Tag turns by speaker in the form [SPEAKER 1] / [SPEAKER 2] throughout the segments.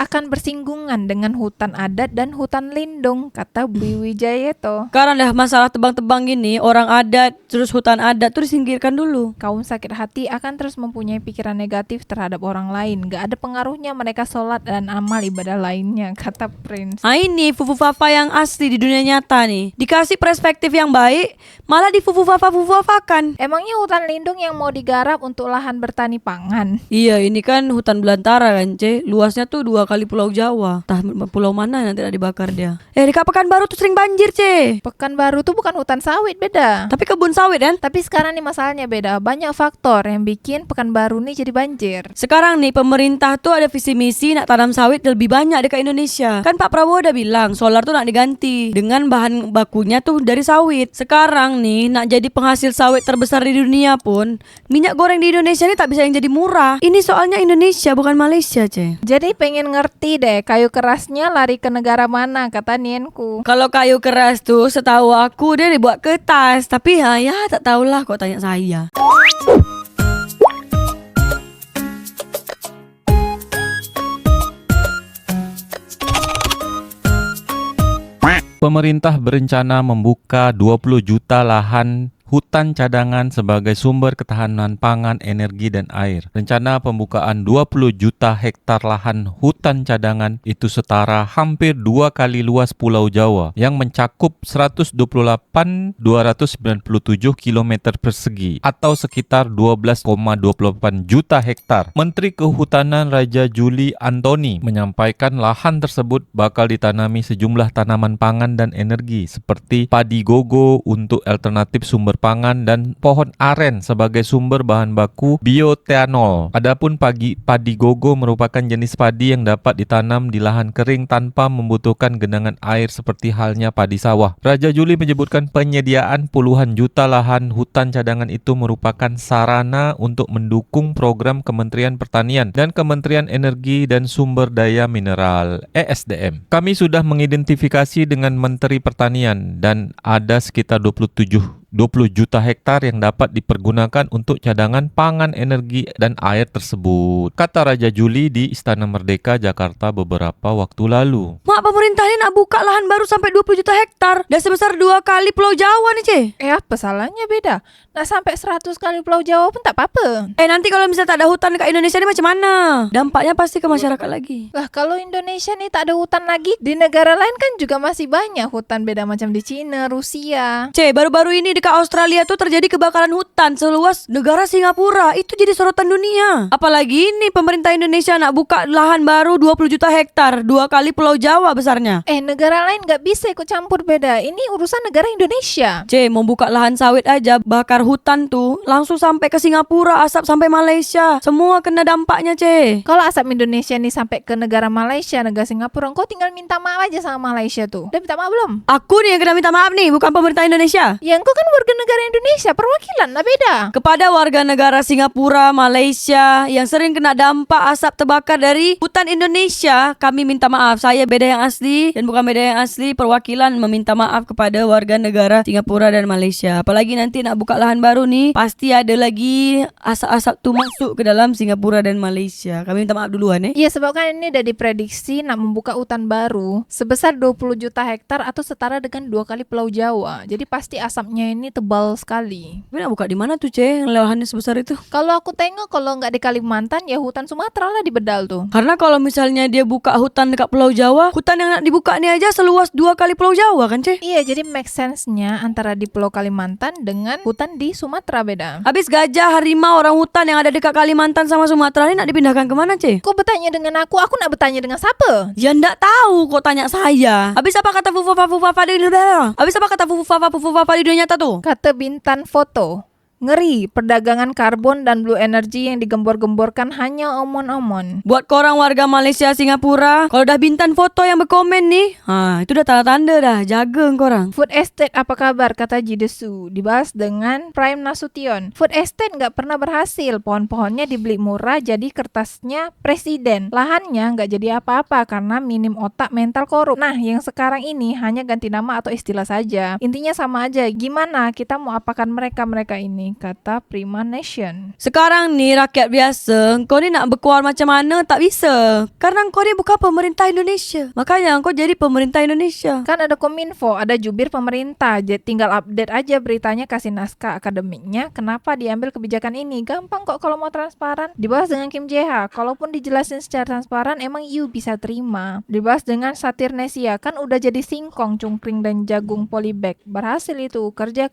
[SPEAKER 1] akan bersinggungan dengan hutan adat dan hutan lindung, kata Bui Wijayanto.
[SPEAKER 2] Sekarang dah masalah tebang-tebang gini, orang adat terus hutan adat tuh disingkirkan dulu.
[SPEAKER 1] Kaum sakit hati akan terus mempunyai pikiran negatif terhadap orang lain. Gak ada pengaruhnya mereka sholat dan amal ibadah lainnya, kata Prince.
[SPEAKER 2] Nah ini Fufu Fafa yang asli di dunia nyata nih. Dikasih perspektif yang baik, malah di Fufu Fafa-Fafakan.
[SPEAKER 1] Emangnya hutan lindung yang mau digarap untuk lahan bertani pangan?
[SPEAKER 2] Iya, ini kan hutan belantara kan, Ce. Luasnya tuh 2 kali Pulau Jawa. Entah pulau mana yang tidak dibakar dia. Di Pekanbaru tuh sering banjir, Ce.
[SPEAKER 1] Pekanbaru tuh bukan hutan sawit, beda.
[SPEAKER 2] Tapi kebun sawit kan?
[SPEAKER 1] Tapi sekarang nih masalahnya beda. Banyak faktor yang bikin Pekanbaru nih jadi banjir.
[SPEAKER 2] Sekarang nih pemerintah tuh ada visi misi nak tanam sawit lebih banyak dekat Indonesia. Kan Pak Prabowo udah bilang solar tuh nak diganti dengan bahan bakunya tuh dari sawit. Sekarang nih nak jadi penghasil sawit terbesar di dunia pun, minyak goreng di Indonesia ini tak bisa yang jadi murah. Ini soalnya Indonesia bukan Malaysia, Ce.
[SPEAKER 1] Jadi pengen ngerti deh kayu kerasnya lari ke negara mana, kata Nienku.
[SPEAKER 2] Kalau kayu keras tuh setahu aku dia dibuat kertas. Tapi ya tak tahulah kok tanya saya.
[SPEAKER 3] Pemerintah berencana membuka 20 juta lahan hutan cadangan sebagai sumber ketahanan pangan, energi, dan air. Rencana pembukaan 20 juta hektar lahan hutan cadangan itu setara hampir 2 kali luas Pulau Jawa yang mencakup 128.297 km persegi atau sekitar 12,28 juta hektar. Menteri Kehutanan Raja Juli Antoni menyampaikan lahan tersebut bakal ditanami sejumlah tanaman pangan dan energi seperti padi gogo untuk alternatif sumber pangan dan pohon aren sebagai sumber bahan baku bioetanol. Adapun padi gogo merupakan jenis padi yang dapat ditanam di lahan kering tanpa membutuhkan genangan air seperti halnya padi sawah. Raja Juli menyebutkan penyediaan puluhan juta lahan hutan cadangan itu merupakan sarana untuk mendukung program Kementerian Pertanian dan Kementerian Energi dan Sumber Daya Mineral (ESDM). Kami sudah mengidentifikasi dengan Menteri Pertanian dan ada sekitar 20 juta hektar yang dapat dipergunakan untuk cadangan pangan, energi, dan air tersebut, kata Raja Juli di Istana Merdeka, Jakarta beberapa waktu lalu.
[SPEAKER 2] Mak, pemerintah ini nak buka lahan baru sampai 20 juta hektar. Dah sebesar 2 kali Pulau Jawa nih, Ce.
[SPEAKER 1] Apa salahnya beda? Nah sampai 100 kali Pulau Jawa pun tak apa-apa.
[SPEAKER 2] Nanti kalau misalnya tak ada hutan dekat Indonesia ini macam mana? Dampaknya pasti ke masyarakat lagi.
[SPEAKER 1] Lah kalau Indonesia nih tak ada hutan lagi, di negara lain kan juga masih banyak hutan beda macam di Cina, Rusia.
[SPEAKER 2] Ce, baru-baru ini dekat Australia tuh terjadi kebakaran hutan seluas negara Singapura. Itu jadi sorotan dunia. Apalagi ini pemerintah Indonesia nak buka lahan baru 20 juta hektar, 2 kali Pulau Jawa besarnya.
[SPEAKER 1] Negara lain gak bisa ikut campur beda. Ini urusan negara Indonesia.
[SPEAKER 2] Ce, mau buka lahan sawit aja, bakar hutan tuh langsung sampai ke Singapura, asap sampai Malaysia. Semua kena dampaknya, Ce.
[SPEAKER 1] Kalau asap Indonesia nih sampai ke negara Malaysia, negara Singapura, engkau tinggal minta maaf aja sama Malaysia tuh. Udah minta maaf belum?
[SPEAKER 2] Aku nih yang kena minta maaf nih, bukan pemerintah Indonesia.
[SPEAKER 1] Ya engkau kan warga negara Indonesia, perwakilan lah beda.
[SPEAKER 2] Kepada warga negara Singapura, Malaysia yang sering kena dampak asap terbakar dari hutan Indonesia, kami minta maaf. Saya beda yang asli dan bukan beda yang asli, perwakilan meminta maaf kepada warga negara Singapura dan Malaysia. Apalagi nanti nak buka lahan baru nih, pasti ada lagi asap-asap tuh masuk ke dalam Singapura dan Malaysia. Kami minta maaf duluan ya.
[SPEAKER 1] Iya, sebab kan ini udah diprediksi nak membuka hutan baru sebesar 20 juta hektar atau setara dengan 2 kali Pulau Jawa. Jadi pasti asapnya ini tebal sekali.
[SPEAKER 2] Tapi nak buka di mana tuh, Ce, yang lahannya sebesar itu?
[SPEAKER 1] Kalau aku tengok, kalau nggak di Kalimantan ya hutan Sumatera lah di Bedal tuh.
[SPEAKER 2] Karena kalau misalnya dia buka hutan dekat Pulau Jawa, hutan yang nak dibuka nih aja seluas 2 kali Pulau Jawa kan, Ce?
[SPEAKER 1] Iya, jadi make sense-nya antara di Pulau Kalimantan dengan hutan di Sumatera beda.
[SPEAKER 2] Habis gajah, harimau, orang hutan yang ada dekat Kalimantan sama Sumatera ini nak dipindahkan kemana, Ce?
[SPEAKER 1] Kok bertanya dengan aku nak bertanya dengan siapa?
[SPEAKER 2] Ya ndak tahu kok tanya saya. Habis apa kata Fufu Fafa di Habis apa kata Fufu Fafa di dunia nyata tuh?
[SPEAKER 1] Kata Bintan Foto, ngeri perdagangan karbon dan blue energy yang digembor-gemborkan hanya omon-omon.
[SPEAKER 2] Buat korang warga Malaysia, Singapura, kalau dah Bintan Foto yang berkomen nih, itu dah tanda-tanda dah, jaga korang.
[SPEAKER 1] Food estate apa kabar, kata Jidesu, dibahas dengan Prime Nasution. Food estate nggak pernah berhasil, pohon-pohonnya dibeli murah jadi kertasnya presiden. Lahannya nggak jadi apa-apa karena minim otak mental korup. Nah, yang sekarang ini hanya ganti nama atau istilah saja. Intinya sama aja, gimana kita mau apakan mereka ini. kata Prima Nation.
[SPEAKER 2] Sekarang nih rakyat biasa, kau ni nak berkuar macam mana tak bisa. Karena kau ni bukan pemerintah Indonesia. Makanya kau jadi pemerintah Indonesia.
[SPEAKER 1] Kan ada kominfo, ada jubir pemerintah, jadi tinggal update aja beritanya, kasih naskah akademiknya, kenapa diambil kebijakan ini. Gampang kok kalau mau transparan. Dibahas dengan Kim JH, kalaupun dijelasin secara transparan, emang you bisa terima. Dibahas dengan Satirnesia, kan udah jadi singkong, cungkring dan jagung polybag. Berhasil itu, kerja.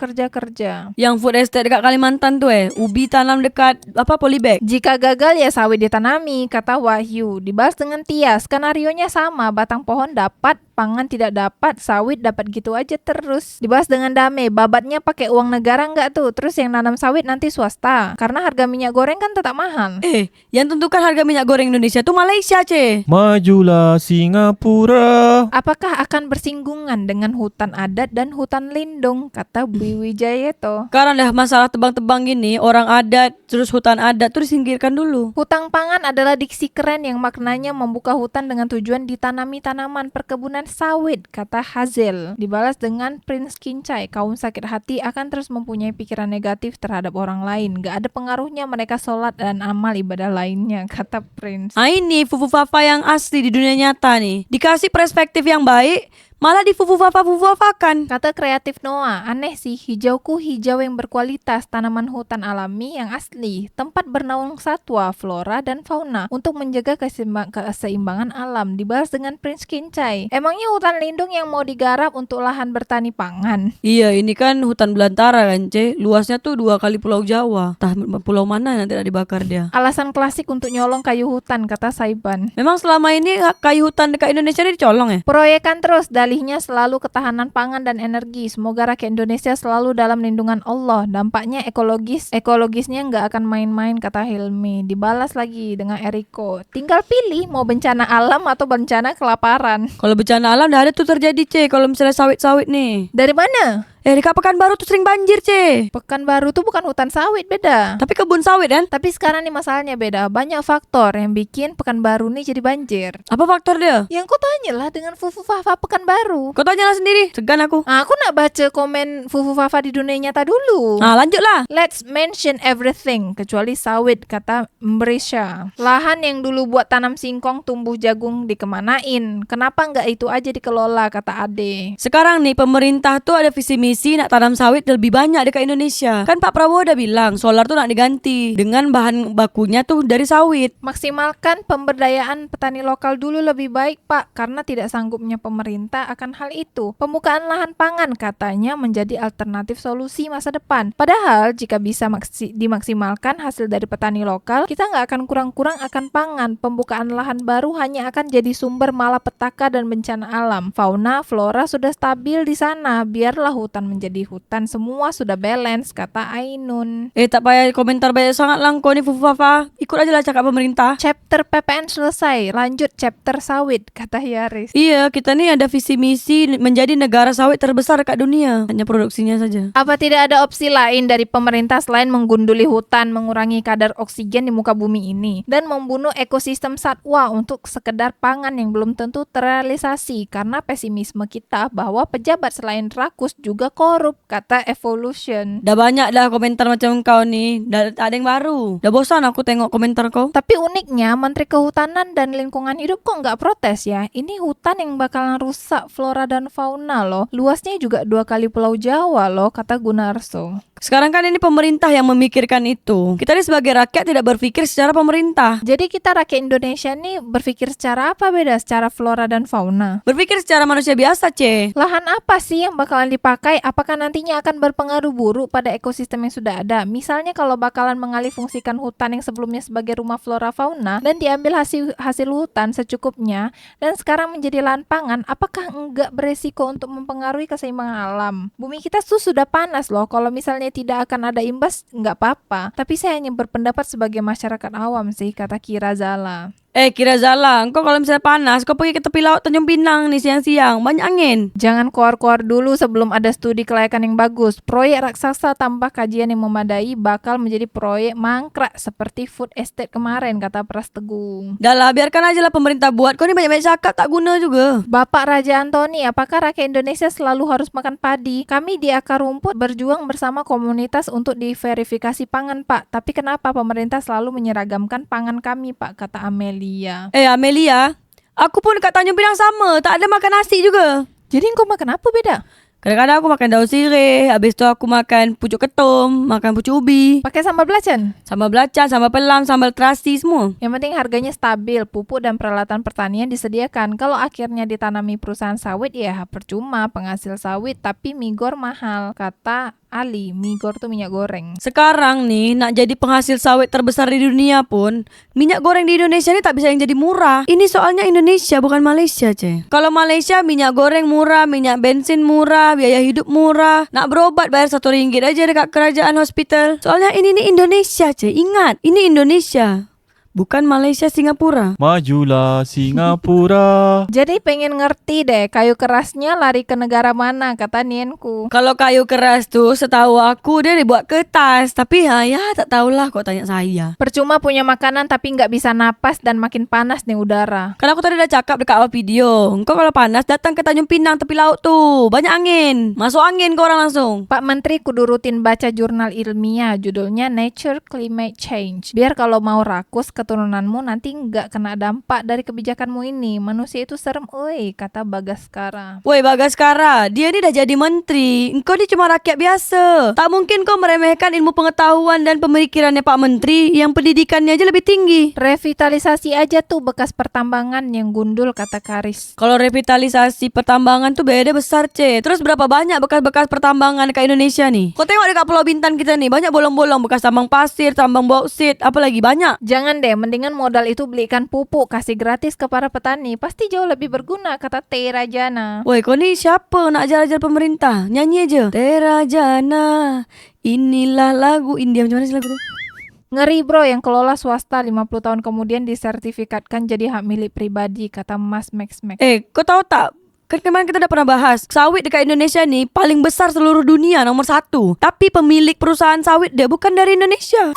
[SPEAKER 2] Yang food estate dekat Kalimantan tu ubi tanam dekat polybag.
[SPEAKER 1] Jika gagal ya sawit ditanami, kata Wahyu. Dibahas dengan Tia, skenarionya sama, batang pohon dapat, pangan tidak dapat, sawit dapat gitu aja terus. Dibahas dengan Dame, babatnya pakai uang negara nggak tuh? Terus yang nanam sawit nanti swasta, karena harga minyak goreng kan tetap mahal.
[SPEAKER 2] Yang tentukan harga minyak goreng Indonesia tu Malaysia,
[SPEAKER 3] Majulah Singapura.
[SPEAKER 1] Apakah akan bersinggungan dengan hutan adat dan hutan lindung, kata Bwi Wijayeto.
[SPEAKER 2] Sekarang dah masalah tebang-tebang gini, orang adat terus hutan adat tu disingkirkan dulu.
[SPEAKER 1] Hutang pangan adalah diksi keren yang maknanya membuka hutan dengan tujuan ditanami tanaman perkebunan sawit, kata Hazel. Dibalas dengan Prince Kincai, kaum sakit hati akan terus mempunyai pikiran negatif terhadap orang lain. Gak ada pengaruhnya mereka sholat dan amal ibadah lainnya, kata Prince.
[SPEAKER 2] Ini Fufu Fafa yang asli di dunia nyata nih. Dikasih perspektif yang baik, malah di Fufu Fafakan.
[SPEAKER 1] Kata kreatif Noah, aneh sih, hijauku hijau yang berkualitas, tanaman hutan alami yang asli, tempat bernaung satwa, flora, dan fauna untuk menjaga keseimbangan alam. Dibahas dengan Prince Kincai, emangnya hutan lindung yang mau digarap untuk lahan bertani pangan?
[SPEAKER 2] Iya, ini kan hutan belantara kan, luasnya tuh 2 kali Pulau Jawa. Entah pulau mana nanti nak dibakar dia.
[SPEAKER 1] Alasan klasik untuk nyolong kayu hutan, kata Saiban.
[SPEAKER 2] Memang selama ini kayu hutan dekat Indonesia ini dicolong
[SPEAKER 1] Proyekan terus, dalihnya selalu ketahanan pangan dan energi. Semoga rakyat Indonesia selalu dalam lindungan Allah. Dampaknya ekologisnya nggak akan main-main, kata Hilmi. Dibalas lagi dengan Eriko, tinggal pilih mau bencana alam atau bencana kelaparan.
[SPEAKER 2] Kalau bencana alam dah ada tuh terjadi kalau misalnya sawit-sawit nih.
[SPEAKER 1] Dari mana?
[SPEAKER 2] Dekat Pekanbaru tuh sering banjir
[SPEAKER 1] Pekanbaru tuh bukan hutan sawit, beda.
[SPEAKER 2] Tapi kebun sawit kan.
[SPEAKER 1] Tapi sekarang nih masalahnya beda. Banyak faktor yang bikin Pekanbaru nih jadi banjir.
[SPEAKER 2] Apa faktor dia?
[SPEAKER 1] Yang kau tanyalah dengan Fufu Fafa Pekanbaru.
[SPEAKER 2] Kau tanyalah sendiri, segan aku.
[SPEAKER 1] Aku nak baca komen Fufu Fafa di dunia nyata dulu.
[SPEAKER 2] Lanjutlah.
[SPEAKER 1] Let's mention everything kecuali sawit, kata Mbrisha. Lahan yang dulu buat tanam singkong, tumbuh jagung dikemanain? Kenapa nggak itu aja dikelola, kata Ade.
[SPEAKER 2] Sekarang nih pemerintah tuh ada visi misi nak tanam sawit lebih banyak dekat Indonesia. Kan Pak Prabowo udah bilang solar tuh nak diganti dengan bahan bakunya tuh dari sawit.
[SPEAKER 1] Maksimalkan pemberdayaan petani lokal dulu lebih baik, Pak, karena tidak sanggupnya pemerintah akan hal itu. Pembukaan lahan pangan katanya menjadi alternatif solusi masa depan. Padahal jika bisa dimaksimalkan hasil dari petani lokal, kita nggak akan kurang-kurang akan pangan. Pembukaan lahan baru hanya akan jadi sumber malapetaka dan bencana alam. Fauna, flora sudah stabil di sana. Biarlah hutan menjadi hutan, semua sudah balance, kata Ainun.
[SPEAKER 2] Tak payah komentar banyak sangat lah kau ni Fufu Fafa. Ikut aja lah cakap pemerintah.
[SPEAKER 1] Chapter PPN selesai, lanjut chapter sawit, kata Yaris.
[SPEAKER 2] Iya, kita nih ada visi misi menjadi negara sawit terbesar dekat dunia. Hanya produksinya saja.
[SPEAKER 1] Apa tidak ada opsi lain dari pemerintah selain menggunduli hutan, mengurangi kadar oksigen di muka bumi ini, dan membunuh ekosistem satwa untuk sekedar pangan yang belum tentu terrealisasi? Karena pesimisme kita bahwa pejabat selain rakus juga korup, kata Evolution.
[SPEAKER 2] Dah banyak dah komentar macam kau nih. Dah ada yang baru. Dah bosan aku tengok komentar kau.
[SPEAKER 1] Tapi uniknya Menteri Kehutanan dan Lingkungan Hidup kok nggak protes ya? Ini hutan yang bakalan rusak flora dan fauna loh. Luasnya juga 2 kali Pulau Jawa loh, kata Gunarso.
[SPEAKER 2] Sekarang kan ini pemerintah yang memikirkan itu. Kita nih sebagai rakyat tidak berpikir secara pemerintah.
[SPEAKER 1] Jadi kita rakyat Indonesia nih berpikir secara apa beda? Secara flora dan fauna?
[SPEAKER 2] Berpikir secara manusia biasa,
[SPEAKER 1] Lahan apa sih yang bakalan dipakai? Apakah nantinya akan berpengaruh buruk pada ekosistem yang sudah ada? Misalnya kalau bakalan mengalihfungsikan hutan yang sebelumnya sebagai rumah flora fauna dan diambil hasil hutan secukupnya dan sekarang menjadi lahan pangan, apakah enggak beresiko untuk mempengaruhi keseimbangan alam? Bumi kita tuh sudah panas loh. Kalau misalnya tidak akan ada imbas, nggak apa-apa. Tapi saya hanya berpendapat sebagai masyarakat awam sih, kata Kira Zala.
[SPEAKER 2] Kira Zala, engkau kalau misalnya panas, kau pergi ke tepi laut Tanjung Pinang nih siang-siang. Banyak angin.
[SPEAKER 1] Jangan keluar-keluar dulu sebelum ada studi kelayakan yang bagus. Proyek raksasa tanpa kajian yang memadai bakal menjadi proyek mangkrak seperti food estate kemarin, kata Pras Teguh.
[SPEAKER 2] Dah lah, biarkan aja lah pemerintah buat. Kau ni banyak-banyak cakap tak guna juga.
[SPEAKER 1] Bapak Raja Antoni, apakah rakyat Indonesia selalu harus makan padi? Kami di Akar Rumput berjuang bersama komunitas untuk diverifikasi pangan, Pak. Tapi kenapa pemerintah selalu menyeragamkan pangan kami, Pak? Kata Amelia.
[SPEAKER 2] Amelia, aku pun dekat Tanjung Pinang sama. Tak ada makan nasi juga.
[SPEAKER 1] Jadi engkau makan apa beda?
[SPEAKER 2] Kadang-kadang aku makan daun sirih. Habis tu aku makan pucuk ketum, makan pucuk ubi,
[SPEAKER 1] Pakai sambal belacan?
[SPEAKER 2] sambal belacan, sambal pelam, sambal terasi semua.
[SPEAKER 1] Yang penting harganya stabil, pupuk dan peralatan pertanian disediakan. Kalau akhirnya ditanami perusahaan sawit, ya percuma penghasil sawit, tapi migor mahal, kata Ali. Migor tuh minyak goreng.
[SPEAKER 2] Sekarang nih nak jadi penghasil sawit terbesar di dunia pun, minyak goreng di Indonesia ni tak bisa yang jadi murah. Ini soalnya Indonesia bukan Malaysia, Ce. Kalau Malaysia minyak goreng murah, minyak bensin murah, biaya hidup murah. Nak berobat bayar RM1 aja dekat kerajaan hospital. Soalnya ini nih Indonesia, Ce. Ingat, ini Indonesia. Bukan Malaysia, Singapura.
[SPEAKER 3] Majulah Singapura.
[SPEAKER 1] Jadi pengen ngerti deh, kayu kerasnya lari ke negara mana, kata Nienku.
[SPEAKER 2] Kalau kayu keras tuh setahu aku dia dibuat kertas. Tapi ya tak tahulah kok tanya saya.
[SPEAKER 1] Percuma punya makanan tapi nggak bisa napas dan makin panas nih udara.
[SPEAKER 2] Kan aku tadi dah cakap dekat awal video. Engkau kalau panas datang ke Tanjung Pinang tepi laut tuh. Banyak angin. Masuk angin kau orang langsung.
[SPEAKER 1] Pak Menteri kudu rutin baca jurnal ilmiah, judulnya Nature Climate Change. Biar kalau mau rakus keturunanmu nanti nggak kena dampak dari kebijakanmu ini. Manusia itu serem, kata Bagaskara.
[SPEAKER 2] Woi Bagaskara, dia ni dah jadi menteri. Engkau ni cuma rakyat biasa. Tak mungkin kau meremehkan ilmu pengetahuan dan pemikirannya Pak Menteri yang pendidikannya aja lebih tinggi.
[SPEAKER 1] Revitalisasi aja tuh bekas pertambangan yang gundul, kata Karis.
[SPEAKER 2] Kalau revitalisasi pertambangan tuh biaya dia besar, Ce. Terus berapa banyak bekas-bekas pertambangan dekat Indonesia nih? Kau tengok dekat Pulau Bintan kita nih, banyak bolong-bolong bekas tambang pasir, tambang bauksit, apa lagi banyak.
[SPEAKER 1] Jangan deh, mendingan modal itu belikan pupuk, kasih gratis ke para petani. Pasti jauh lebih berguna, kata T. Rajana.
[SPEAKER 2] Woi, kau ni siapa nak ajar-ajar pemerintah? Nyanyi aja. Terajana, inilah lagu India. Macam mana sih lagu tu?
[SPEAKER 1] Ngeri bro, yang kelola swasta 50 tahun kemudian disertifikatkan jadi hak milik pribadi, kata Mas Max.
[SPEAKER 2] Kau tahu tak? Kan kemarin kita dah pernah bahas, sawit dekat Indonesia ni paling besar seluruh dunia, nomor 1. Tapi pemilik perusahaan sawit dia bukan dari Indonesia.